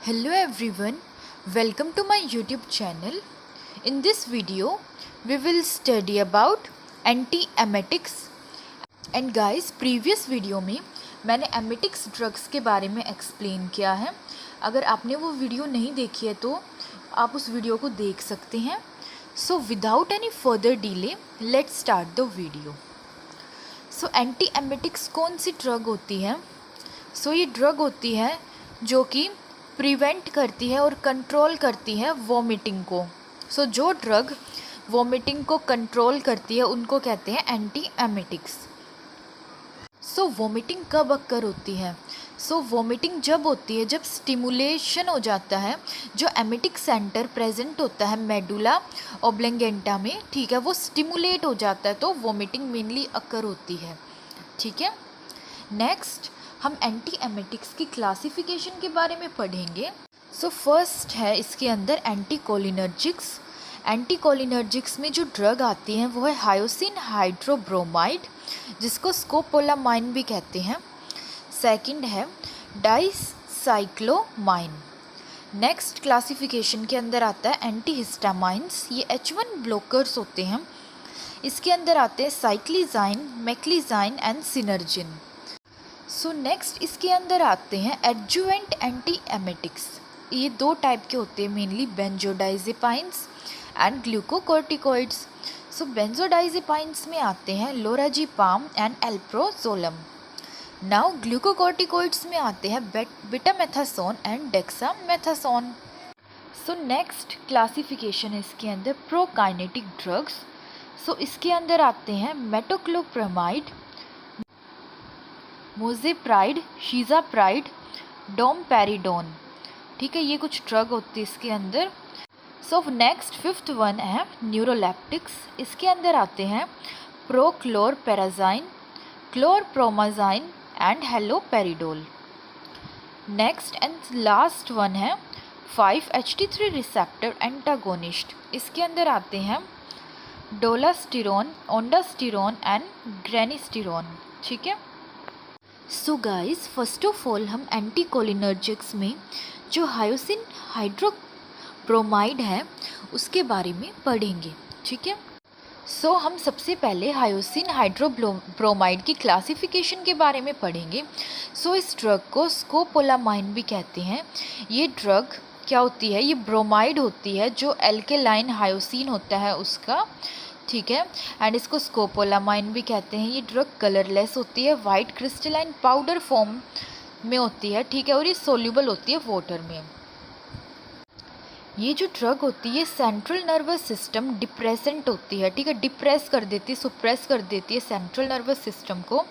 Hello everyone, welcome to my YouTube channel. In this video, we will study about antiemetics. And guys, previous video में मैंने emetics drugs के बारे में explain किया है. अगर आपने वो वीडियो नहीं देखी है तो आप उस वीडियो को देख सकते हैं. So without any further delay, let's start the video. So एंटीएमेटिक्स कौन सी ड्रग होती है? So ये ड्रग होती है जो कि प्रिवेंट करती है और कंट्रोल करती है वॉमिटिंग को. सो जो ड्रग वॉमिटिंग को कंट्रोल करती है उनको कहते हैं एंटीएमेटिक्स. सो वॉमिटिंग कब अक्कर होती है? सो वॉमिटिंग जब होती है जब स्टिमुलेशन हो जाता है, जो एमेटिक सेंटर प्रेजेंट होता है मेडुला ओब्लंगेंटा में, ठीक है, वो स्टिमुलेट हो जाता है तो वॉमिटिंग मेनली अक्कर होती है. ठीक है. नेक्स्ट हम एंटीएमेटिक्स की क्लासिफिकेशन के बारे में पढ़ेंगे. सो फर्स्ट है इसके अंदर एंटीकोलिनर्जिक्स. एंटीकोलिनर्जिक्स में जो ड्रग आती हैं वो है हायोसिन हाइड्रोब्रोमाइड, जिसको स्कोपोलामाइन भी कहते हैं. सेकंड है डाइसाइक्लोमाइन. नेक्स्ट क्लासिफिकेशन के अंदर आता है एंटीहिस्टामाइंस. ये H1 ब्लॉकर्स होते हैं. इसके अंदर आते हैं साइक्लिजाइन, मेक्लिजाइन एंड सिनर्जिन. सो नेक्स्ट इसके अंदर आते हैं एडजुवेंट एंटीएमेटिक्स. ये दो टाइप के होते हैं mainly, benzodiazepines and glucocorticoids. So benzodiazepines में आते हैं लोराजिपाम एंड एल्प्रोजोलम. नाउ ग्लूकोकॉर्टिकॉइड्स में आते हैं betamethasone and dexamethasone. So next classification है इसके अंदर प्रोकाइनेटिक ड्रग्स. सो इसके अंदर आते हैं मेटोक्लोप्रामाइड, मोजेप्राइड, शीजाप्राइड, डोमपेरिडोन. ठीक है, ये कुछ ड्रग होती है इसके अंदर. सो नेक्स्ट फिफ्थ वन है न्यूरोलेप्टिक्स. इसके अंदर आते हैं prochlorperazine, chlorpromazine and haloperidol. Next and last one है 5-HT3 रिसेप्टर एंटागोनिस्ट. इसके अंदर आते हैं डोलास्टिरोन, ओंडास्टिरोन एंड ग्रेनिस्टिरोन. ठीक है. So guys, first of all हम एंटीकोलिनर्जिक्स में जो हायोसिन हाइड्रोब्रोमाइड है उसके बारे में पढ़ेंगे. ठीक है. सो हम सबसे पहले हायोसिन हाइड्रोब्रोमाइड की क्लासिफिकेशन के बारे में पढ़ेंगे. सो इस ड्रग को स्कोपोलामाइन भी कहते हैं. ये ड्रग क्या होती है? ये ब्रोमाइड होती है जो एल्केलाइन हायोसिन होता है उसका. ठीक है. एंड इसको स्कोपोलामाइन भी कहते हैं. ये ड्रग कलरलेस होती है, वाइट क्रिस्टलाइन पाउडर फॉर्म में होती है. ठीक है. और ये सोल्यूबल होती है वाटर में. ये जो ड्रग होती है सेंट्रल नर्वस सिस्टम डिप्रेसेंट होती है. ठीक है. डिप्रेस कर देती है, सुप्रेस कर देती है सेंट्रल नर्वस सिस्टम को.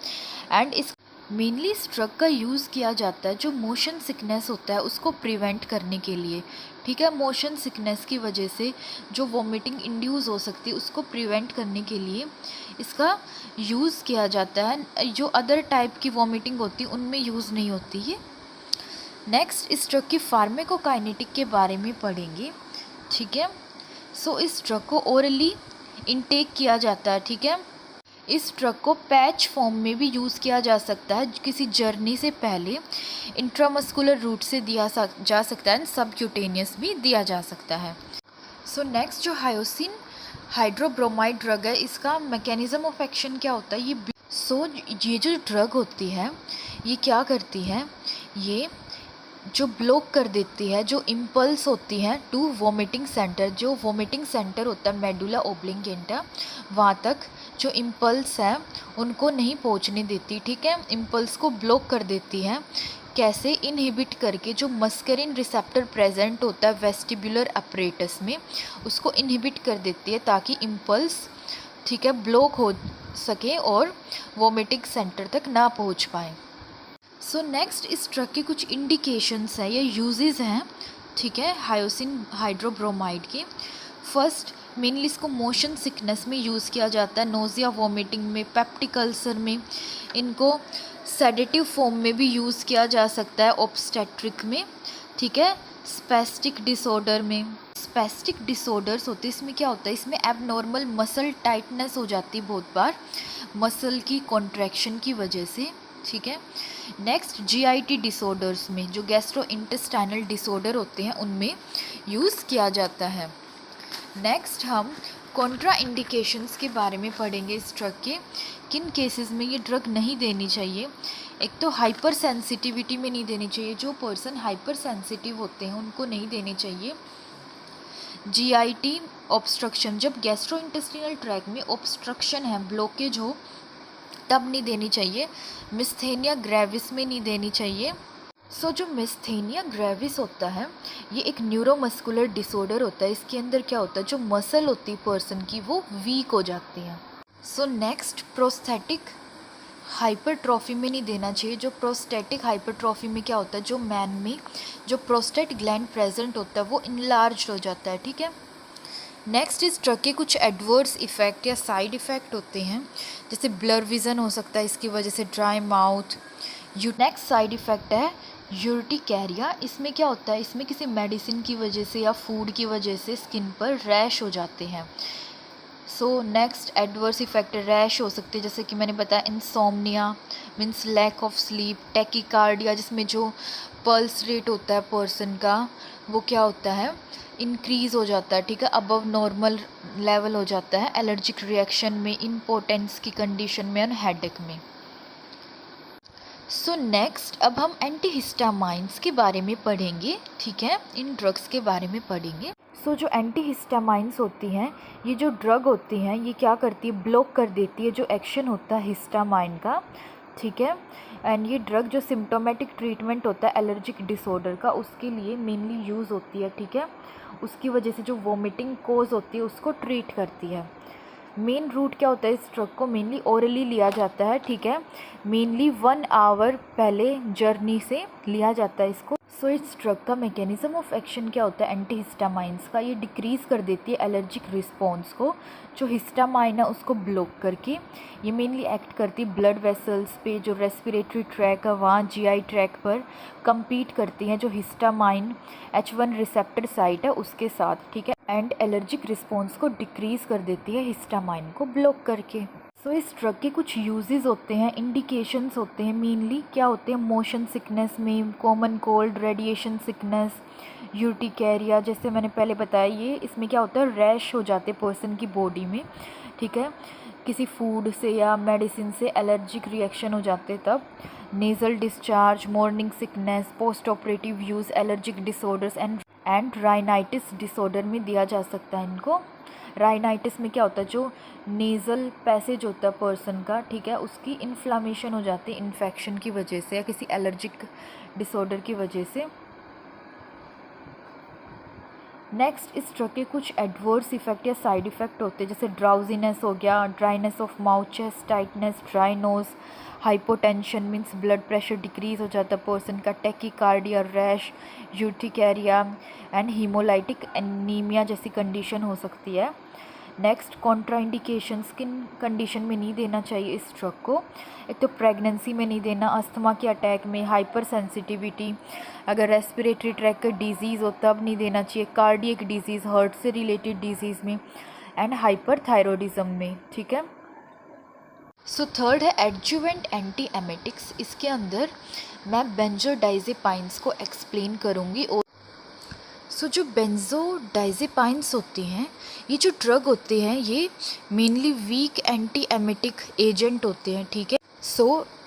एंड इस मेनली इस ड्रग का यूज़ किया जाता है जो मोशन सिकनेस होता है उसको प्रिवेंट करने के लिए. ठीक है. मोशन सिकनेस की वजह से जो वॉमिटिंग इंड्यूस हो सकती है उसको प्रिवेंट करने के लिए इसका यूज़ किया जाता है. जो अदर टाइप की वॉमिटिंग होती है उनमें यूज़ नहीं होती है. नेक्स्ट इस ड्रग की फार्मेकोकाइनेटिक के बारे में पढ़ेंगे. ठीक है. सो इस ड्रग को ओरली इनटेक किया जाता है. ठीक है. इस ड्रग को पैच फॉर्म में भी यूज़ किया जा सकता है किसी जर्नी से पहले. इंट्रामस्कुलर रूट से दिया जा सकता है एंड सबक्यूटेनियस भी दिया जा सकता है. सो नेक्स्ट जो हायोसिन हाइड्रोब्रोमाइड ड्रग है इसका मैकेनिज्म ऑफ एक्शन क्या होता है? ये जो ड्रग होती है ये क्या करती है? ये जो ब्लॉक कर देती है जो इम्पल्स होती हैं टू वॉमिटिंग सेंटर. जो वॉमिटिंग सेंटर होता है मेडुला ओब्लंगेंटा, वहाँ तक जो इम्पल्स हैं उनको नहीं पहुँचने देती. ठीक है. इम्पल्स को ब्लॉक कर देती है. कैसे? इनहिबिट करके जो मस्करिन रिसेप्टर प्रेजेंट होता है वेस्टिबुलर अपरेटस में उसको इनहिबिट कर देती है ताकि इम्पल्स, ठीक है, ब्लॉक हो सके और वॉमिटिंग सेंटर तक ना पहुँच पाए. सो नेक्स्ट इस ड्रग के कुछ इंडिकेशंस हैं या यूजेस हैं. ठीक है. हायोसिन हाइड्रोब्रोमाइड के फर्स्ट मेनली इसको मोशन सिकनेस में यूज़ किया जाता है, नोज़िया वॉमिटिंग में, पेप्टिक अल्सर में. इनको सेडेटिव फॉर्म में भी यूज़ किया जा सकता है ऑब्स्टेट्रिक में. ठीक है. स्पेस्टिक डिसऑर्डर में, स्पेस्टिक डिसऑर्डर्स होते हैं इसमें क्या होता है? इसमें एबनॉर्मल मसल टाइटनेस हो जाती है बहुत बार मसल की कॉन्ट्रैक्शन की वजह से. ठीक है. नेक्स्ट जीआईटी डिसऑर्डर्स में, जो गैस्ट्रो इंटेस्टाइनल डिसऑर्डर होते हैं उनमें यूज़ किया जाता है। नेक्स्ट हम कॉन्ट्रा इंडिकेशंस के बारे में पढ़ेंगे इस ड्रग के, किन केसेस में ये ड्रग नहीं देनी चाहिए। एक तो हाइपर सेंसिटिविटी में नहीं देनी चाहिए, जो पर्सन हाइपर सेंसिटिव होते हैं उनको नहीं देनी चाहिए। जीआईटी ऑब्स्ट्रक्शन, जब गैस्ट्रोइंटेस्टिनल ट्रैक में ऑब्स्ट्रक्शन है, ब्लॉकेज हो, तब नहीं देनी चाहिए। मिस्थेनिया ग्रेविस में नहीं देनी चाहिए। जो मिस्थेनिया ग्रेविस होता है ये एक न्यूरोमस्कुलर डिसऑर्डर होता है। इसके अंदर क्या होता है, जो मसल होती है पर्सन की वो वीक हो जाती है। नेक्स्ट प्रोस्थेटिक हाइपरट्रॉफी में नहीं देना चाहिए। जो प्रोस्टेटिक हाइपरट्रॉफी में क्या होता है, जो मैन में जो प्रोस्टेट ग्लैंड प्रेजेंट होता है वो इनलार्ज हो जाता है, ठीक है। नेक्स्ट इस ड्रग के कुछ एडवर्स इफ़ेक्ट या साइड इफ़ेक्ट होते हैं, जैसे ब्लर विज़न हो सकता है इसकी वजह से, dry mouth. Next side effect है यूर्टिकैरिया। इसमें क्या होता है, इसमें किसी मेडिसिन की वजह से या फूड की वजह से स्किन पर रैश हो जाते हैं। नेक्स्ट एडवर्स इफेक्ट रैश हो सकते हैं, जैसे कि मैंने बताया insomnia means lack of sleep, tachycardia जिसमें जो पल्स रेट होता है पर्सन का वो क्या होता है, इंक्रीज़ हो जाता है, ठीक है, अबव नॉर्मल लेवल हो जाता है। एलर्जिक रिएक्शन में, इम्पोर्टेंस की कंडीशन में और हेडेक में। नेक्स्ट अब हम एंटीहिस्टामाइंस के बारे में पढ़ेंगे, ठीक है, इन ड्रग्स के बारे में पढ़ेंगे। जो एंटीहिस्टामाइंस होती हैं, ये जो ड्रग होती हैं ये क्या करती है, ब्लॉक कर देती है जो एक्शन होता है हिस्टामाइन का, ठीक है। एंड ये ड्रग जो सिम्टोमेटिक ट्रीटमेंट होता है एलर्जिक डिसऑर्डर का उसके लिए मेनली यूज़ होती है, ठीक है। उसकी वजह से जो वोमिटिंग कोज होती है उसको ट्रीट करती है। मेन रूट क्या होता है, इस ड्रग को मेनली ओरली लिया जाता है, ठीक है। मेनली 1 आवर पहले जर्नी से लिया जाता है इसको। इस ड्रग का मैकेनिज्म ऑफ एक्शन क्या होता है एंटीहिस्टामाइंस का, ये डिक्रीज़ कर देती है एलर्जिक रिस्पॉन्स को, जो हिस्टामाइन है उसको ब्लॉक करके। ये मेनली एक्ट करती है ब्लड वेसल्स पे, जो रेस्पिरेटरी ट्रैक है वहाँ जीआई ट्रैक पर कम्पीट करती हैं जो हिस्टामाइन H1 रिसेप्टर साइट है उसके साथ, ठीक है। एंड एलर्जिक रिस्पॉन्स को डिक्रीज़ कर देती है हिस्टामाइन को ब्लॉक करके। इस ड्रग के कुछ यूजेस होते हैं, इंडिकेशंस होते हैं, मेनली क्या होते हैं, मोशन सिकनेस में, कॉमन कोल्ड, रेडिएशन सिकनेस, यूर्टिकैरिया, जैसे मैंने पहले बताया, ये इसमें क्या होता है, रैश हो जाते पर्सन की बॉडी में, ठीक है, किसी फूड से या मेडिसिन से एलर्जिक रिएक्शन हो जाते तब। Nasal discharge, morning sickness, post operative use, allergic disorders and rhinitis disorder में दिया जा सकता है इनको। राइनाइटिस में क्या होता है, जो नेज़ल पैसेज होता है पर्सन का, ठीक है, उसकी इन्फ्लामेशन हो जाती है इन्फेक्शन की वजह से या किसी एलर्जिक डिसऑर्डर की वजह से। नेक्स्ट इस ड्रग के कुछ एडवर्स इफेक्ट या साइड इफ़ेक्ट होते हैं, जैसे ड्राउजीनेस हो गया, dryness of mouth, chest tightness, dry nose, hypotension means blood pressure decrease हो जाता है पर्सन का, tachycardia, rash, urticaria and haemolytic anaemia जैसी कंडीशन हो सकती है। नेक्स्ट कॉन्ट्राइंडिकेशंस, किन कंडीशन में नहीं देना चाहिए इस ड्रग को, एक तो प्रेगनेंसी में नहीं देना, अस्थमा के अटैक में, हाइपर सेंसिटिविटी, अगर रेस्पिरेटरी ट्रैक का डिजीज़ हो तब नहीं देना चाहिए, कार्डियक डिजीज़, हार्ट से रिलेटेड डिजीज़ में, एंड हाइपरथायरॉयडिज्म में, ठीक है। थर्ड है एडजुवेंट एंटी एमेटिक्स। इसके अंदर मैं बेंजोडाइजेपाइंस को एक्सप्लेन करूँगी। और जो बेंजोडाइजेपाइंस होती हैं, ये जो ड्रग होते हैं ये mainly weak anti emetic agent होते हैं, ठीक है।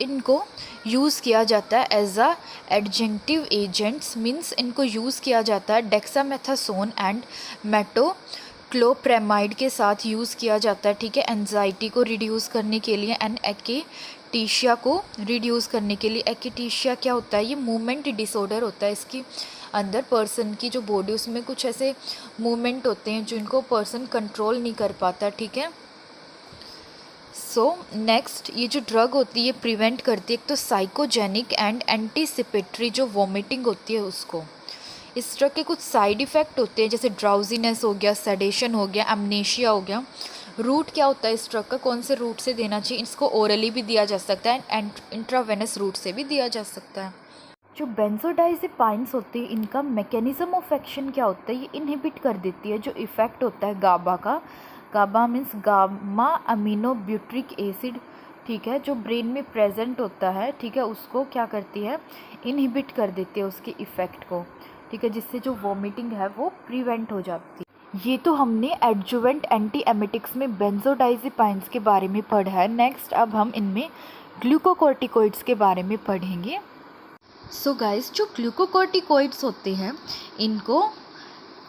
इनको यूज़ किया जाता है as a adjunctive agents, means इनको यूज़ किया जाता है डेक्सामेथासोन एंड मेटोक्लोप्रेमाइड के साथ यूज़ किया जाता है, ठीक है, एंजाइटी को रिड्यूस करने के लिए एंड एक्टिशिया को रिड्यूस करने के लिए। एक्टिशिया क्या होता है, ये मूवमेंट डिसऑर्डर होता है, इसकी अंदर पर्सन की जो बॉडी उसमें कुछ ऐसे मूवमेंट होते हैं जो इनको पर्सन कंट्रोल नहीं कर पाता, ठीक है। नेक्स्ट ये जो ड्रग होती है प्रिवेंट करती है एक तो साइकोजेनिक एंड एंटीसिपेटरी जो वॉमिटिंग होती है उसको। इस ड्रग के कुछ साइड इफ़ेक्ट होते हैं, जैसे ड्राउजीनेस हो गया, सेडेशन हो गया, एमनेशिया हो गया। रूट क्या होता है इस ड्रग का, कौन से रूट से देना चाहिए, इसको ओरली भी दिया जा सकता है एंड इंट्रावेनस रूट से भी दिया जा सकता है। जो बेंजोडाइजेपाइंस होते हैं इनका मैकेनिज्म ऑफ एक्शन क्या होता है, ये इनहिबिट कर देती है जो इफ़ेक्ट होता है गाबा का। GABA means gamma amino butyric acid ठीक है, जो ब्रेन में प्रेजेंट होता है, ठीक है, उसको क्या करती है, इनहिबिट कर देती है उसके इफ़ेक्ट को, ठीक है, जिससे जो वॉमिटिंग है वो प्रिवेंट हो जाती है। ये तो हमने एडजुवेंट एंटी एमेटिक्स में बेंजोडाइज़ेपाइंस के बारे में पढ़ा है। नेक्स्ट अब हम इनमें ग्लूकोकॉर्टिकोइड्स के बारे में पढ़ेंगे। सो गाइस, जो ग्लूकोकॉर्टिकोइड्स होते हैं इनको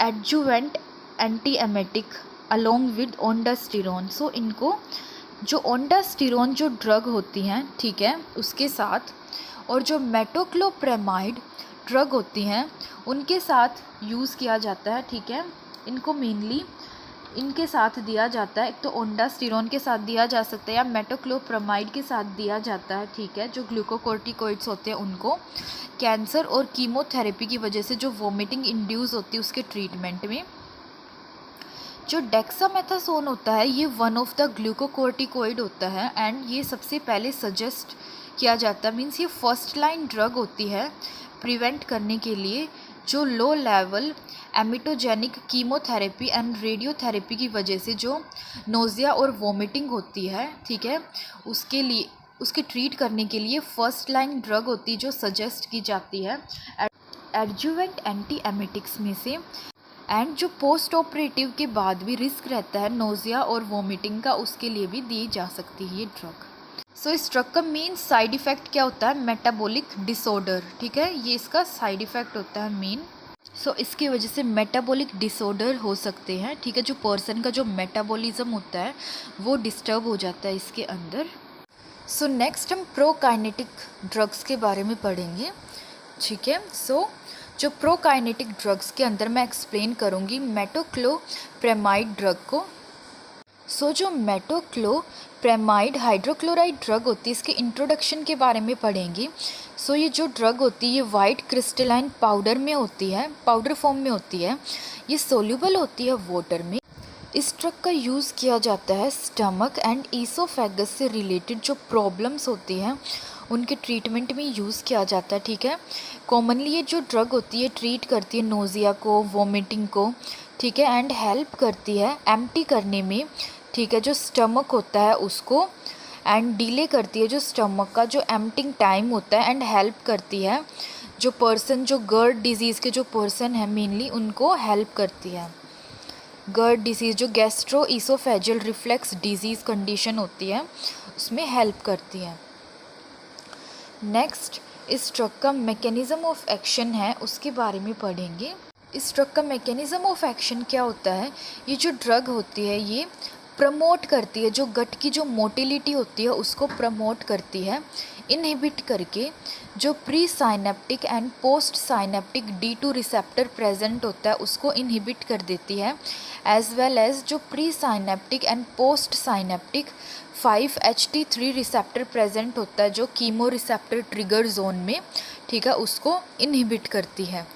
adjuvant anti emetic along with ondansetron, so इनको जो ओंडास्टिरोन जो ड्रग होती हैं, ठीक है, उसके साथ और जो मेटोक्लोप्रेमाइड ड्रग होती हैं उनके साथ यूज़ किया जाता है, ठीक है। इनको मेनली इनके साथ दिया जाता है, एक तो ओंडास्टिरोन के साथ दिया जा सकता है या मेटोक्लोप्रेमाइड के साथ दिया जाता है, ठीक है, जो ग्लूकोकॉर्टिकोइड्स होते हैं उनको कैंसर और कीमोथेरेपी की वजह से जो वोमिटिंग इंड्यूस होती है उसके ट्रीटमेंट में। जो डेक्सामेथासोन होता है ये वन ऑफ द ग्लूकोकॉर्टिकोइड होता है एंड ये सबसे पहले सजेस्ट किया जाता है, मीन्स ये फर्स्ट लाइन ड्रग होती है प्रिवेंट करने के लिए जो low level emetogenic chemotherapy and radiotherapy की वजह से जो नोज़िया और वोमिटिंग होती है, ठीक है, उसके लिए उसके ट्रीट करने के लिए फर्स्ट लाइन ड्रग होती है जो सजेस्ट की जाती है एडजुवेंट एंटी एमेटिक्स में से। एंड जो पोस्ट ऑपरेटिव के बाद भी रिस्क रहता है नोज़िया और वोमिटिंग का, उसके लिए भी दी जा सकती है ये ड्रग। सो इस ड्रग का मेन साइड इफ़ेक्ट क्या होता है, मेटाबॉलिक डिसऑर्डर, ठीक है, ये इसका साइड इफ़ेक्ट होता है मेन। सो इसकी वजह से मेटाबॉलिक डिसऑर्डर हो सकते हैं, ठीक है, जो पर्सन का जो मेटाबॉलिज्म होता है वो डिस्टर्ब हो जाता है इसके अंदर। सो नेक्स्ट हम प्रोकाइनेटिक ड्रग्स के बारे में पढ़ेंगे, ठीक है। सो जो प्रोकाइनेटिक ड्रग्स के अंदर मैं एक्सप्लेन करूँगी मेटोक्लोप्रेमाइड ड्रग को। सो जो मेटोक्लोप्रेमाइड हाइड्रोक्लोराइड ड्रग होती है इसके इंट्रोडक्शन के बारे में पढ़ेंगे। सो ये जो ड्रग होती है ये वाइट क्रिस्टलाइन पाउडर में होती है, पाउडर फॉर्म में होती है, ये सोल्यूबल होती है वाटर में। इस ड्रग का यूज़ किया जाता है स्टमक एंड ईसोफेगस से रिलेटेड जो प्रॉब्लम्स होती हैं उनके ट्रीटमेंट में यूज़ किया जाता है, ठीक है। कॉमनली ये जो ड्रग होती है ट्रीट करती है नोज़िया को, वोमिटिंग को, ठीक है, एंड हेल्प करती है एम्प्टी करने में, ठीक है, जो स्टमक होता है उसको, एंड डिले करती है जो स्टमक का जो एम्प्टिंग टाइम होता है, एंड हेल्प करती है जो पर्सन जो गर्ड डिजीज़ के जो पर्सन है मेनली उनको हेल्प करती है। गर्ड डिसीज़ जो gastro oesophageal reflex disease condition होती है उसमें हेल्प करती है। नेक्स्ट इस ड्रग का मैकेनिज़्म ऑफ एक्शन है उसके बारे में पढ़ेंगे। इस ड्रग का मैकेनिज़्म ऑफ एक्शन क्या होता है, ये जो ड्रग होती है ये प्रमोट करती है जो गट की जो मोटिलिटी होती है उसको प्रमोट करती है, इनहिबिट करके जो pre synaptic and post synaptic D2 receptor present होता है उसको इनहिबिट कर देती है, एज वेल एज जो pre synaptic and post synaptic 5-HT3 receptor present होता है जो कीमो रिसेप्टर ट्रिगर जोन में, ठीक है, उसको इनहिबिट करती है।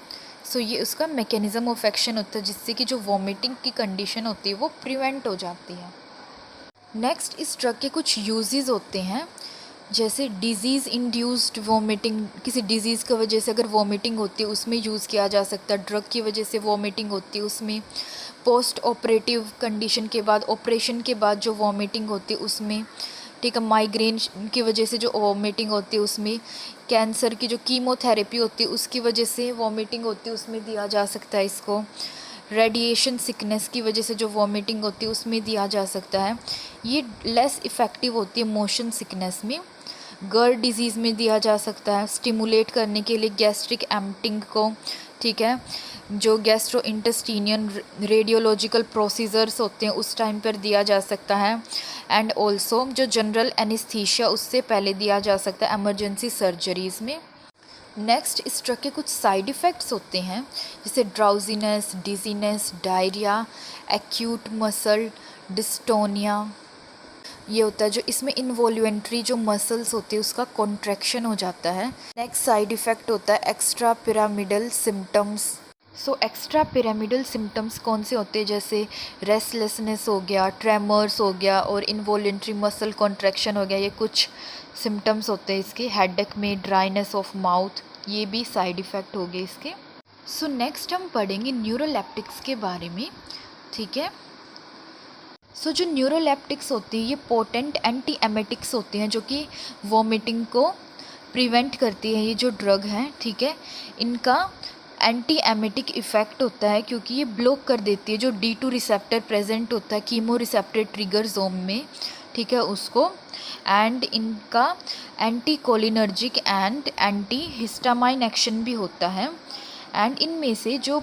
सो ये उसका मैकेनिज़्म ऑफ एक्शन होता है जिससे कि जो वॉमिटिंग की कंडीशन होती है वो प्रिवेंट हो जाती है। नेक्स्ट इस ड्रग के कुछ यूजेस होते हैं, जैसे डिज़ीज़ इंड्यूस्ड वॉमिटिंग, किसी डिज़ीज़ की वजह से अगर वॉमिटिंग होती है उसमें यूज़ किया जा सकता है, ड्रग की वजह से वॉमिटिंग होती है उसमें, पोस्ट ऑपरेटिव कंडीशन के बाद, ऑपरेशन के बाद जो वॉमिटिंग होती है उसमें, ठीक है, माइग्रेन की वजह से जो वॉमिटिंग होती है उसमें, कैंसर की जो कीमोथेरेपी होती है उसकी वजह से वॉमिटिंग होती है उसमें दिया जा सकता है इसको, रेडिएशन सिकनेस की वजह से जो वॉमिटिंग होती है उसमें दिया जा सकता है। ये लेस इफ़ेक्टिव होती है मोशन सिकनेस में। गर्ड डिजीज़ में दिया जा सकता है स्टिमुलेट करने के लिए गैस्ट्रिक एम्प्टिंग को, ठीक है, जो गैस्ट्रो इंटेस्टिनियन रेडियोलॉजिकल प्रोसीजर्स होते हैं उस टाइम पर दिया जा सकता है, एंड ऑल्सो जो जनरल एनेस्थीसिया उससे पहले दिया जा सकता है एमरजेंसी सर्जरीज़ में। नेक्स्ट इस ड्रग के कुछ साइड इफ़ेक्ट्स होते हैं जैसे drowsiness, dizziness, diarrhoea, acute muscle dystonia, ये होता है जो इसमें इनवॉल्यूंट्री जो मसल्स होती है उसका कॉन्ट्रैक्शन हो जाता है। नेक्स्ट साइड इफ़ेक्ट होता है extra pyramidal symptoms. So extra pyramidal symptoms कौन से होते हैं, जैसे रेस्टलेसनेस हो गया, ट्रेमर्स हो गया और इनवॉल्यूंट्री मसल कॉन्ट्रैक्शन हो गया, ये कुछ सिम्टम्स होते हैं इसके। हेडेक में ड्राइनेस ऑफ माउथ, ये भी साइड इफ़ेक्ट हो गए इसके। सो नेक्स्ट हम पढ़ेंगे न्यूरोलेप्टिक्स के बारे में, ठीक है। सो जो न्यूरोलेप्टिक्स होती है ये पोटेंट एंटी एमेटिक्स होती हैं जो कि वॉमिटिंग को प्रिवेंट करती है। ये जो ड्रग हैं, ठीक है, इनका एंटी एमेटिक इफ़ेक्ट होता है क्योंकि ये ब्लॉक कर देती है जो D2 रिसेप्टर प्रेजेंट होता है कीमो रिसेप्टर ट्रिगर जोन में, ठीक है, उसको। एंड इनका anti cholinergic and anti histamine action भी होता है। एंड इनमें से जो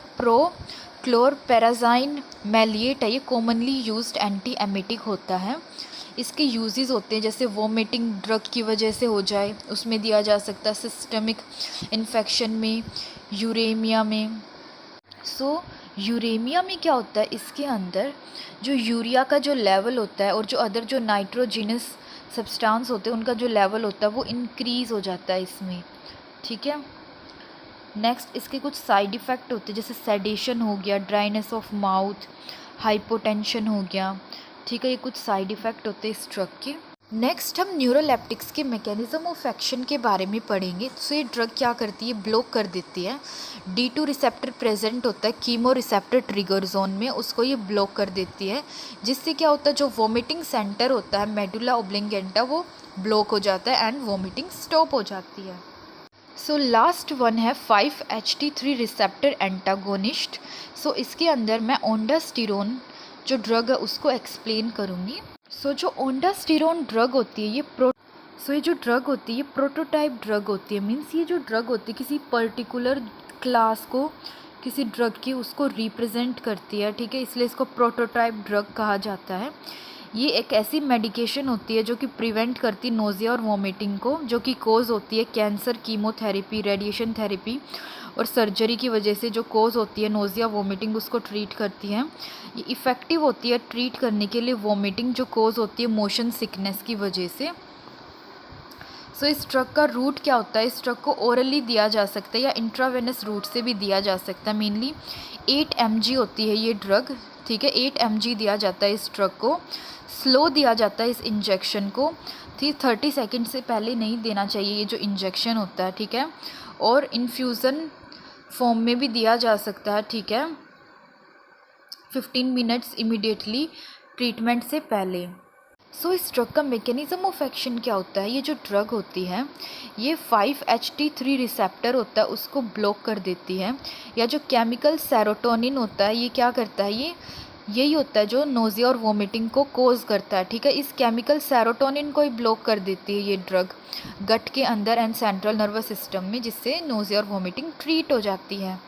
क्लोरपेराजाइन मैलिएट है ये कॉमनली यूज्ड एंटी एमेटिक होता है। इसके यूजेस होते हैं जैसे वोमिटिंग ड्रग की वजह से हो जाए उसमें दिया जा सकता है, सिस्टमिक इन्फेक्शन में, यूरेमिया में। सो यूरेमिया में क्या होता है, इसके अंदर जो यूरिया का जो लेवल होता है और जो अदर जो नाइट्रोजिनस सब्सटेंस होते हैं उनका जो लेवल होता है वो इंक्रीज़ हो जाता है इसमें, ठीक है। नेक्स्ट इसके कुछ साइड इफ़ेक्ट होते हैं जैसे सेडेशन हो गया, ड्राइनेस ऑफ माउथ, हाइपोटेंशन हो गया, ठीक है, ये कुछ साइड इफ़ेक्ट होते हैं इस ड्रग के। नेक्स्ट हम न्यूरोलेप्टिक्स के मैकेनिज्म ऑफ एक्शन के बारे में पढ़ेंगे। तो ये ड्रग क्या करती है, ब्लॉक कर देती है। D2 रिसेप्टर प्रेजेंट होता है कीमो रिसेप्टर ट्रिगर जोन में, उसको ये ब्लॉक कर देती है, जिससे क्या होता है जो वोमिटिंग सेंटर होता है मेडुला ओब्लिंगेंटा वो ब्लॉक हो जाता है एंड वोमिटिंग स्टॉप हो जाती है। सो लास्ट वन है 5-HT3 रिसेप्टर एंटागोनिस्ट। सो इसके अंदर मैं ओंडास्टिरोन जो ड्रग है उसको एक्सप्लेन करूँगी। सो जो ओंडास्टिरोन ड्रग होती है ये जो ड्रग होती है ये प्रोटोटाइप ड्रग होती है। मीन्स ये जो ड्रग होती है किसी पर्टिकुलर क्लास को, किसी ड्रग की उसको रिप्रेजेंट करती है, ठीक है, इसलिए इसको प्रोटोटाइप ड्रग कहा जाता है। ये एक ऐसी मेडिकेशन होती है जो कि प्रिवेंट करती है नोज़िया और वॉमिटिंग को, जो कि कोज होती है कैंसर, कीमोथेरेपी, रेडिएशन थेरेपी और सर्जरी की वजह से जो कोज होती है नोज़िया वॉमिटिंग उसको ट्रीट करती है। ये इफ़ेक्टिव होती है ट्रीट करने के लिए वॉमिटिंग जो कोज होती है मोशन सिकनेस की वजह से। सो इस ड्रग का रूट क्या होता है, इस ड्रग को ओरली दिया जा सकता है या इंट्रावेनस रूट से भी दिया जा सकता है। मेनली 8 mg होती है ये ड्रग, ठीक है, 8 mg दिया जाता है इस ड्रग को। स्लो दिया जाता है इस इंजेक्शन को, ठीक, 30 सेकेंड से पहले नहीं देना चाहिए ये जो इंजेक्शन होता है, ठीक है, और इन्फ्यूज़न फॉर्म में भी दिया जा सकता है, ठीक है, 15 मिनट्स इमीडिएटली ट्रीटमेंट से पहले। सो इस ड्रग का मैकेनिज्म ऑफ एक्शन क्या होता है, ये जो ड्रग होती है ये 5-HT3 रिसेप्टर होता है उसको ब्लॉक कर देती है, या जो केमिकल सेरोटोनिन होता है ये क्या करता है, ये यही होता है जो नोज़िया और वोमिटिंग को कोज करता है, ठीक है। इस केमिकल सेरोटोनिन को ही ब्लॉक कर देती है ये ड्रग गट के अंदर एंड सेंट्रल नर्वस सिस्टम में, जिससे नोज़िया और वोमिटिंग ट्रीट हो जाती है।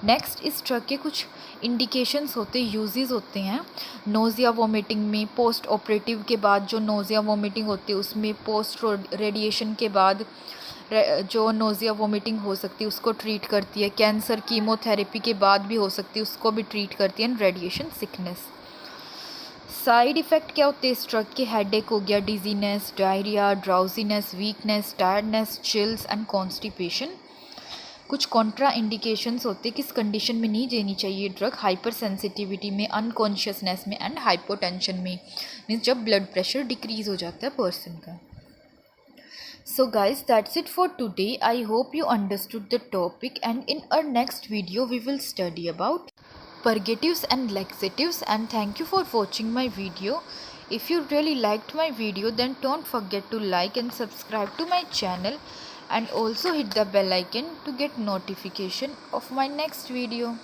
नेक्स्ट इस ड्रग के कुछ इंडिकेशंस होते हैं, यूजेस होते हैं नोज़िया वोमिटिंग में। पोस्ट ऑपरेटिव के बाद जो नोज़िया वोमिटिंग होती है उसमें, पोस्ट रेडिएशन के बाद जो नोज़िया वोमिटिंग हो सकती है उसको ट्रीट करती है। कैंसर कीमोथेरेपी के बाद भी हो सकती है उसको भी ट्रीट करती है। And radiation sickness. Side effect क्या होते हैं इस ड्रग के, हेडेक हो गया, dizziness, diarrhoea, drowsiness, weakness, tiredness, chills and constipation. कुछ कॉन्ट्रा इंडिकेशंस होते हैं किस कंडीशन में नहीं देनी चाहिए ड्रग, हाइपर सेंसिटिविटी में, अनकॉन्शियसनेस में एंड हाइपोटेंशन में, मीन्स जब ब्लड प्रेशर डिक्रीज़ हो जाता है पर्सन का। So guys, that's it for today. I hope you understood the topic, and in our next video we will study about purgatives and laxatives. And thank you for watching my video. If you really liked my video, then don't forget to like and subscribe to my channel, and also hit the bell icon to get notification of my next video.